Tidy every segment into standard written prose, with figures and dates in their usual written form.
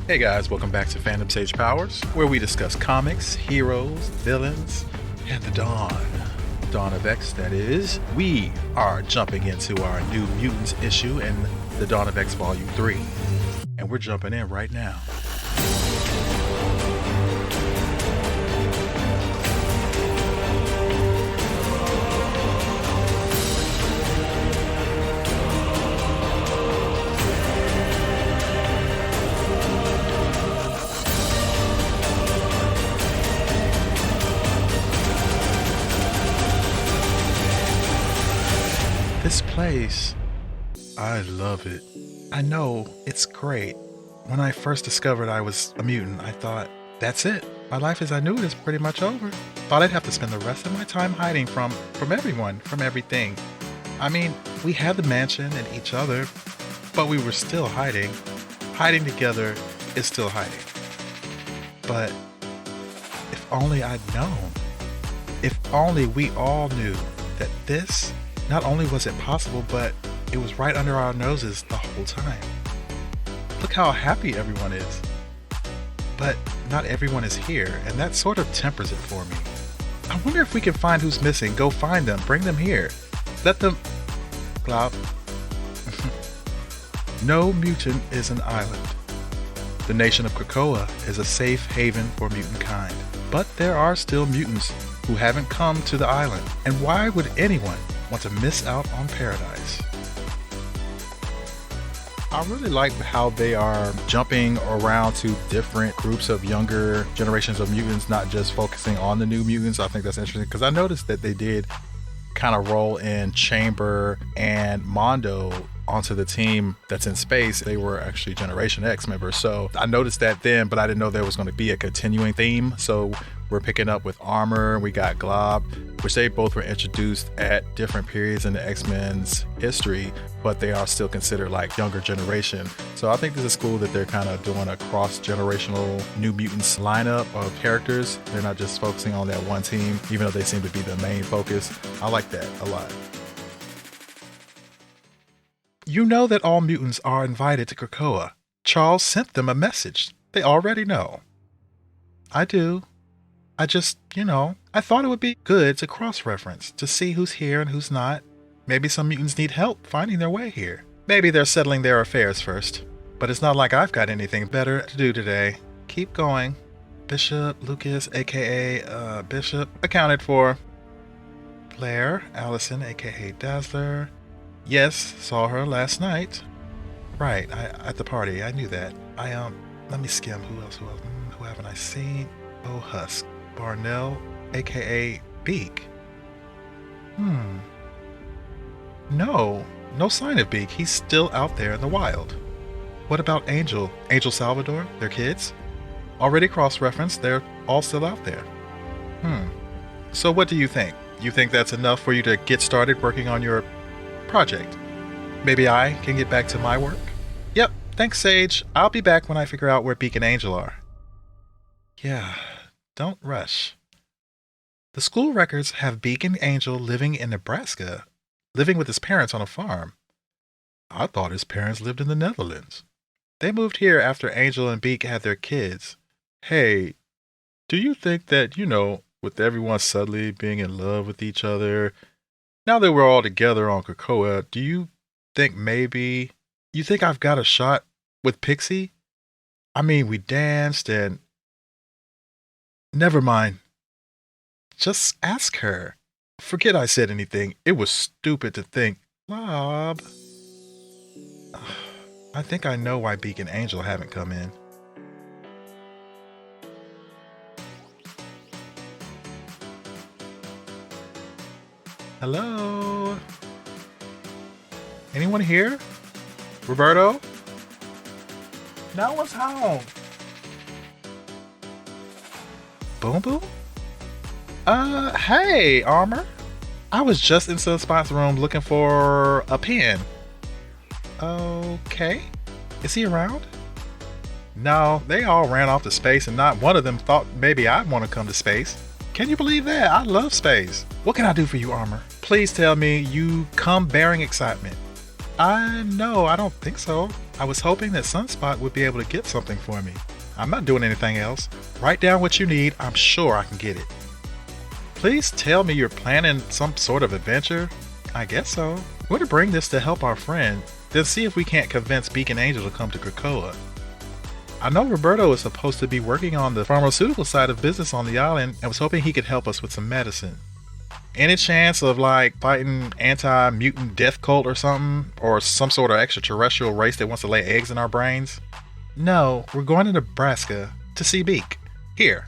Hey guys, welcome back to Fandom Sage Powers, where we discuss comics, heroes, villains, and the Dawn of X, that is. We are jumping into our new Mutants issue in the Dawn of X Volume 3, and we're jumping in right now. This place, I love it. I know, it's great. When I first discovered I was a mutant, I thought, that's it. My life as I knew it is pretty much over. Thought I'd have to spend the rest of my time hiding from everyone, from everything. I mean, we had the mansion and each other, but we were still hiding. Hiding together is still hiding. But if only I'd known. If only we all knew that this, not only was it possible, but it was right under our noses the whole time. Look how happy everyone is. But not everyone is here, and that sort of tempers it for me. I wonder if we can find who's missing, go find them, bring them here. Let them... Glob. No mutant is an island. The nation of Krakoa is a safe haven for mutant kind. But there are still mutants who haven't come to the island. And why would anyone want to miss out on paradise? I really like how they are jumping around to different groups of younger generations of mutants, not just focusing on the new mutants. I think that's interesting because I noticed that they did kind of roll in Chamber and Mondo onto the team that's in space. They were actually Generation X members, so I noticed that then, but I didn't know there was going to be a continuing theme. So we're picking up with Armor, we got Glob, which they both were introduced at different periods in the X-Men's history, but they are still considered like younger generation. So I think this is cool that they're kind of doing a cross-generational New Mutants lineup of characters. They're not just focusing on that one team, even though they seem to be the main focus. I like that a lot. You know that all mutants are invited to Krakoa. Charles sent them a message. They already know. I do. I just, I thought it would be good to cross-reference, to see who's here and who's not. Maybe some mutants need help finding their way here. Maybe they're settling their affairs first. But it's not like I've got anything better to do today. Keep going. Bishop, Lucas, aka Bishop, accounted for. Blair, Allison, aka Dazzler. Yes, saw her last night. Right, at the party, I knew that. Let me skim. Who else? Who haven't I seen? Oh, Husk. Barnell, aka Beak. No sign of Beak. He's still out there in the wild. What about Angel? Angel Salvador? Their kids? Already cross-referenced, they're all still out there. So what do you think? You think that's enough for you to get started working on your project? Maybe I can get back to my work? Yep, thanks Sage. I'll be back when I figure out where Beak and Angel are. Yeah. Don't rush. The school records have Beak and Angel living in Nebraska, living with his parents on a farm. I thought his parents lived in the Netherlands. They moved here after Angel and Beak had their kids. Hey, do you think that, with everyone suddenly being in love with each other, now that we're all together on Krakoa, do you think maybe, you think I've got a shot with Pixie? I mean, we danced and... Never mind. Just ask her. Forget I said anything. It was stupid to think. Glob. I think I know why Beak and Angel haven't come in. Hello? Anyone here? Roberto? No one's home. Boom Boom? Hey, Armor. I was just in Sunspot's room looking for a pen. Okay. Is he around? No, they all ran off to space and not one of them thought maybe I'd want to come to space. Can you believe that? I love space. What can I do for you, Armor? Please tell me you come bearing excitement. No, I don't think so. I was hoping that Sunspot would be able to get something for me. I'm not doing anything else. Write down what you need, I'm sure I can get it. Please tell me you're planning some sort of adventure. I guess so. We're to bring this to help our friend, then see if we can't convince Beacon Angel to come to Krakoa. I know Roberto is supposed to be working on the pharmaceutical side of business on the island and was hoping he could help us with some medicine. Any chance of like fighting anti-mutant death cult or something? Or some sort of extraterrestrial race that wants to lay eggs in our brains? No, we're going to Nebraska to see Beak. Here.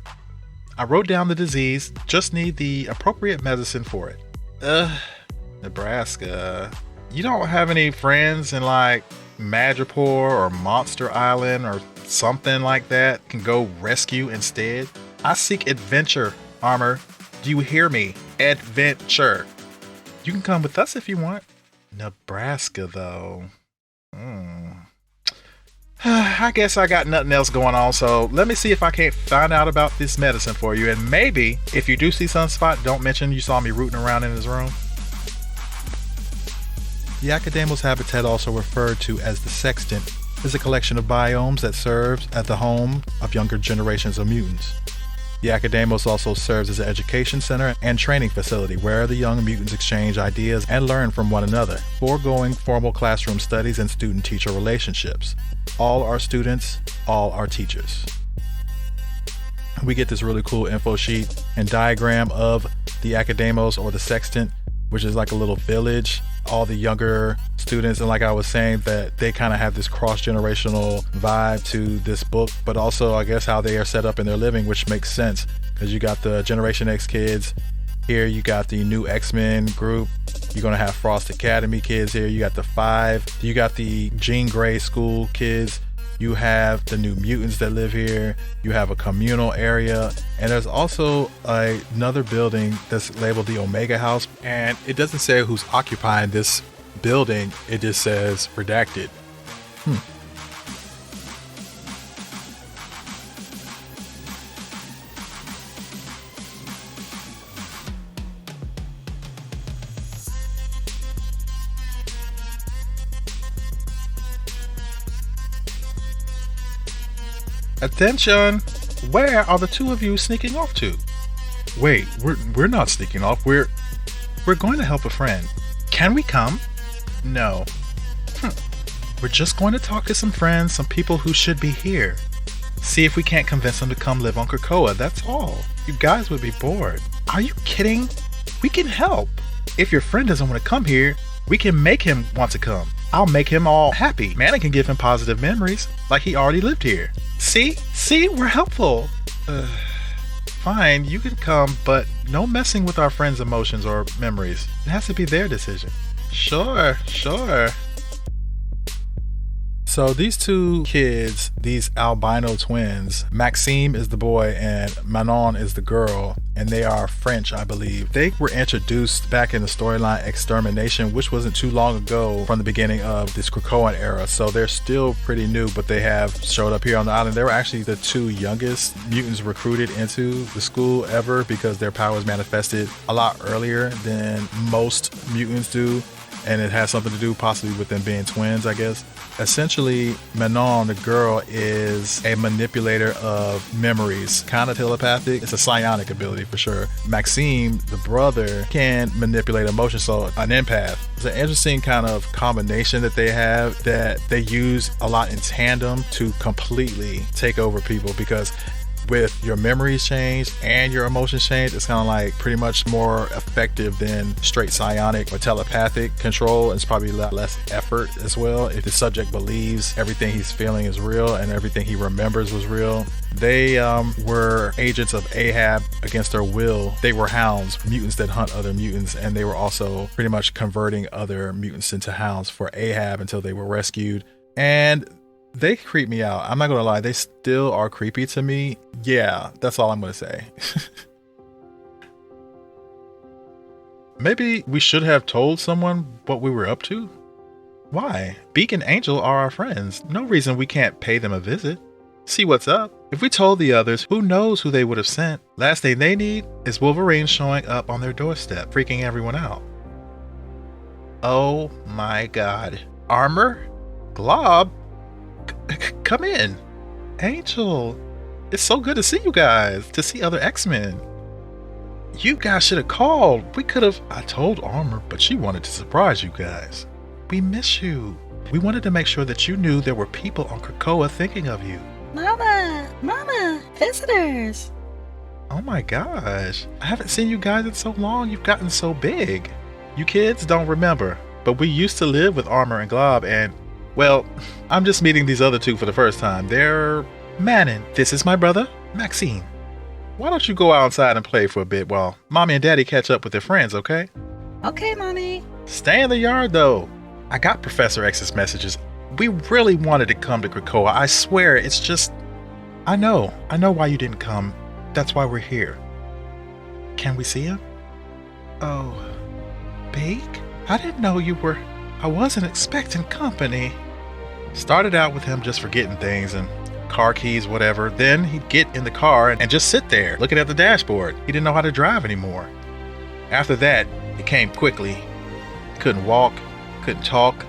I wrote down the disease, just need the appropriate medicine for it. Nebraska. You don't have any friends in like Madripoor or Monster Island or something like that can go rescue instead? I seek adventure, Armor. Do you hear me? Adventure. You can come with us if you want. Nebraska, though. I guess I got nothing else going on, so let me see if I can't find out about this medicine for you. And maybe, if you do see Sunspot, don't mention you saw me rooting around in his room. The Academos habitat, also referred to as the Sextant, is a collection of biomes that serves as the home of younger generations of mutants. The Academos also serves as an education center and training facility where the young mutants exchange ideas and learn from one another, foregoing formal classroom studies and student-teacher relationships. All are students, all are teachers. We get this really cool info sheet and diagram of the Academos or the Sextant, which is like a little village. All the younger students, and like I was saying, that they kind of have this cross-generational vibe to this book, but also I guess how they are set up in their living, which makes sense because you got the Generation X kids here, you got the new X-Men group, you're gonna have Frost Academy kids here, you got the Five, you got the Jean Grey school kids, you have the new mutants that live here, you have a communal area, and there's also another building that's labeled the Omega House, and it doesn't say who's occupying this building, it just says redacted. Attention! Where are the two of you sneaking off to? Wait, we're not sneaking off. We're going to help a friend. Can we come? No. We're just going to talk to some friends, some people who should be here. See if we can't convince them to come live on Krakoa, that's all. You guys would be bored. Are you kidding? We can help. If your friend doesn't want to come here, we can make him want to come. I'll make him all happy. Manon can give him positive memories, like he already lived here. See, we're helpful. Fine, you can come, but no messing with our friends' emotions or memories. It has to be their decision. Sure. So these two kids, these albino twins, Maxime is the boy and Manon is the girl, and they are French, I believe. They were introduced back in the storyline Extermination, which wasn't too long ago from the beginning of this Krakoan era, so they're still pretty new, but they have showed up here on the island. They were actually the two youngest mutants recruited into the school ever because their powers manifested a lot earlier than most mutants do, and it has something to do possibly with them being twins, I guess. Essentially, Manon, the girl, is a manipulator of memories, kind of telepathic. It's a psionic ability for sure. Maxime, the brother, can manipulate emotions, so an empath. It's an interesting kind of combination that they have that they use a lot in tandem to completely take over people, because with your memories changed and your emotions changed, it's kind of like pretty much more effective than straight psionic or telepathic control. It's probably a lot less effort as well if the subject believes everything he's feeling is real and everything he remembers was real. They were agents of Ahab against their will. They were hounds, mutants that hunt other mutants, and they were also pretty much converting other mutants into hounds for Ahab until they were rescued. And they creep me out. I'm not gonna lie, they still are creepy to me. Yeah, that's all I'm gonna say. Maybe we should have told someone what we were up to? Why? Beak and Angel are our friends. No reason we can't pay them a visit. See what's up. If we told the others, who knows who they would have sent. Last thing they need is Wolverine showing up on their doorstep, freaking everyone out. Oh my god. Armor? Glob? Come in. Angel, it's so good to see you guys, to see other X-Men. You guys should have called. We could have. I told Armor, but she wanted to surprise you guys. We miss you. We wanted to make sure that you knew there were people on Krakoa thinking of you. Mama, visitors. Oh my gosh. I haven't seen you guys in so long. You've gotten so big. You kids don't remember, but we used to live with Armor and Glob and, well, I'm just meeting these other two for the first time. They're Manon. This is my brother, Maxime. Why don't you go outside and play for a bit while Mommy and Daddy catch up with their friends, okay? Okay, Mommy. Stay in the yard, though. I got Professor X's messages. We really wanted to come to Krakoa. I swear, it's just... I know why you didn't come. That's why we're here. Can we see him? Oh, Beak? I didn't know you were... I wasn't expecting company. Started out with him just forgetting things and car keys, whatever. Then he'd get in the car and just sit there looking at the dashboard. He didn't know how to drive anymore. After that, it came quickly. He couldn't walk, couldn't talk.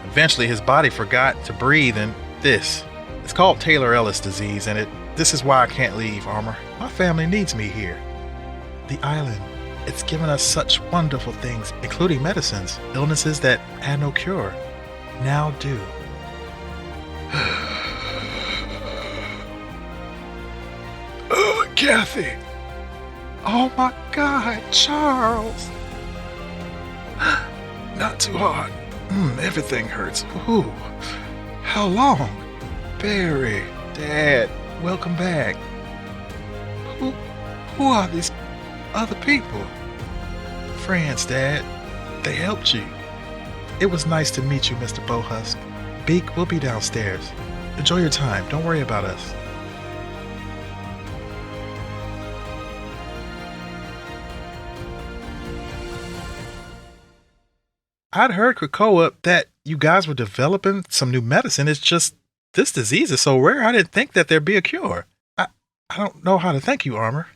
Eventually his body forgot to breathe, and this. It's called Taylor Ellis disease, and this is why I can't leave, Armor. My family needs me here. The island, it's given us such wonderful things, including medicines, illnesses that had no cure. Now do. Kathy! Oh my God, Charles! Not too hard. Everything hurts. Ooh. How long? Barry. Dad, welcome back. Who are these other people? Friends, Dad. They helped you. It was nice to meet you, Mr. Bohusk. Beak, we'll be downstairs. Enjoy your time. Don't worry about us. I'd heard, Krakoa, that you guys were developing some new medicine. It's just, this disease is so rare, I didn't think that there'd be a cure. I don't know how to thank you, Armor.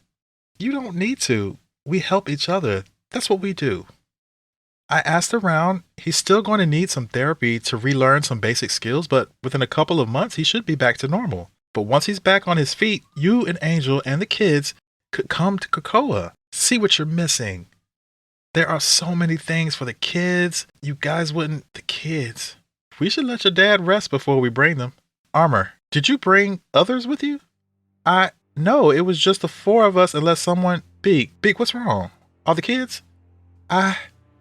You don't need to. We help each other. That's what we do. I asked around. He's still going to need some therapy to relearn some basic skills, but within a couple of months, he should be back to normal. But once he's back on his feet, you and Angel and the kids could come to Krakoa, see what you're missing. There are so many things for the kids. You guys wouldn't... The kids. We should let your dad rest before we bring them. Armor, did you bring others with you? No, it was just the four of us unless someone... Beak, what's wrong? Are the kids?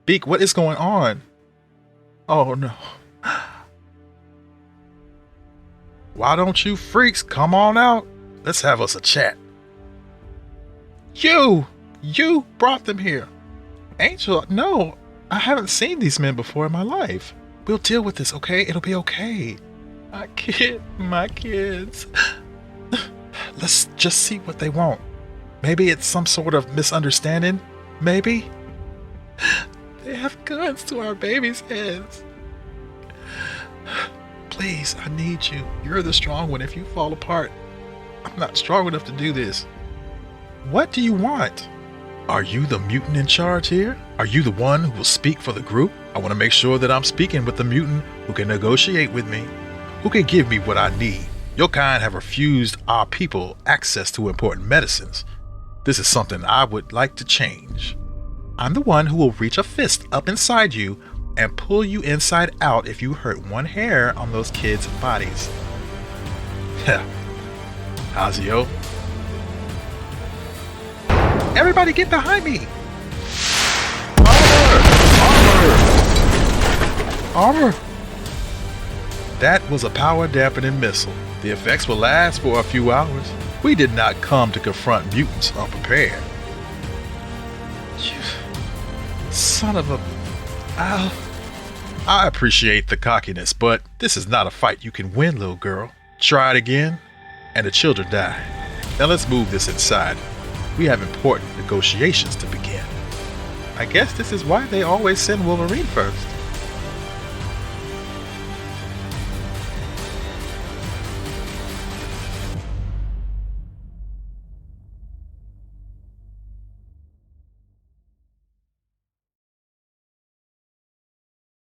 Beak, what is going on? Oh no. Why don't you freaks come on out? Let's have us a chat. You brought them here. Angel, no, I haven't seen these men before in my life. We'll deal with this, okay? It'll be okay. My kids. Let's just see what they want. Maybe it's some sort of misunderstanding. Maybe. They have guns to our babies' heads. Please, I need you. You're the strong one. If you fall apart, I'm not strong enough to do this. What do you want? Are you the mutant in charge here? Are you the one who will speak for the group? I want to make sure that I'm speaking with the mutant who can negotiate with me, who can give me what I need. Your kind have refused our people access to important medicines. This is something I would like to change. I'm the one who will reach a fist up inside you and pull you inside out if you hurt one hair on those kids' bodies. Hazio. Everybody get behind me! Armor! That was a power dampening missile. The effects will last for a few hours. We did not come to confront mutants unprepared. You son of a... I appreciate the cockiness, but this is not a fight you can win, little girl. Try it again, and the children die. Now let's move this inside. We have important negotiations to begin. I guess this is why they always send Wolverine first.